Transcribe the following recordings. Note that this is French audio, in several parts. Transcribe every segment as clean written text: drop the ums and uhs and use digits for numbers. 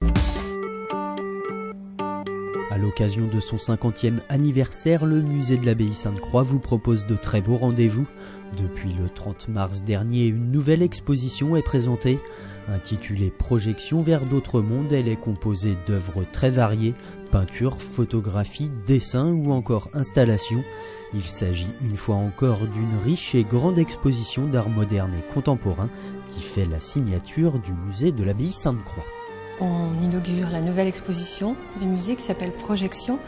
À l'occasion de son 50e anniversaire, le musée de l'Abbaye Sainte-Croix vous propose de très beaux rendez-vous. Depuis le 30 mars dernier, une nouvelle exposition est présentée. Intitulée « Projection vers d'autres mondes », elle est composée d'œuvres très variées, peinture, photographie, dessin ou encore installation. Il s'agit une fois encore d'une riche et grande exposition d'art moderne et contemporain qui fait la signature du musée de l'Abbaye Sainte-Croix. On inaugure la nouvelle exposition du musée qui s'appelle Projection.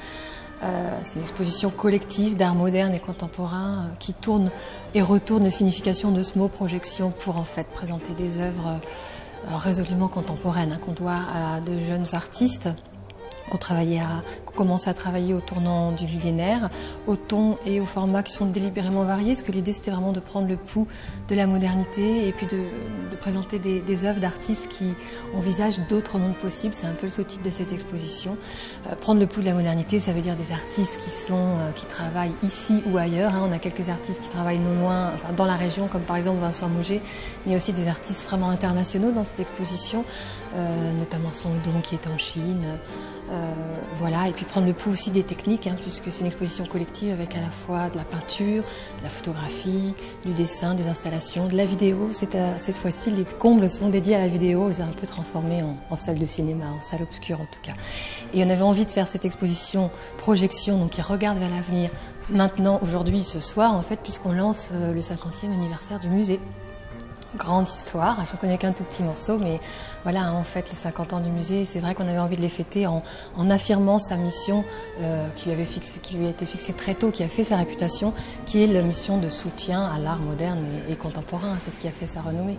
C'est une exposition collective d'art moderne et contemporain qui tourne et retourne les significations de ce mot projection pour en fait présenter des œuvres résolument contemporaines qu'on doit à de jeunes artistes qu'on commence à travailler au tournant du millénaire, au ton et au format qui sont délibérément variés, parce que l'idée c'était vraiment de prendre le pouls de la modernité et puis de présenter des œuvres d'artistes qui envisagent d'autres mondes possibles. C'est un peu le sous-titre de cette exposition. Prendre le pouls de la modernité, ça veut dire des artistes qui travaillent ici ou ailleurs. On a quelques artistes qui travaillent non loin, enfin, dans la région, comme par exemple Vincent Mauger, mais il y a aussi des artistes vraiment internationaux dans cette exposition, notamment Song Dong qui est en Chine. Voilà, et puis prendre le pouls aussi des techniques, puisque c'est une exposition collective avec à la fois de la peinture, de la photographie, du dessin, des installations, de la vidéo. Cette fois-ci, les combles sont dédiés à la vidéo. On les a un peu transformés en salle de cinéma, en salle obscure en tout cas. Et on avait envie de faire cette exposition projection, donc qui regarde vers l'avenir, maintenant, aujourd'hui, ce soir, en fait, puisqu'on lance le 50e anniversaire du musée. Grande histoire, je ne connais qu'un tout petit morceau, mais voilà, en fait, les 50 ans du musée, c'est vrai qu'on avait envie de les fêter en affirmant sa mission qui lui a été fixée très tôt, qui a fait sa réputation, qui est la mission de soutien à l'art moderne et contemporain. C'est ce qui a fait sa renommée.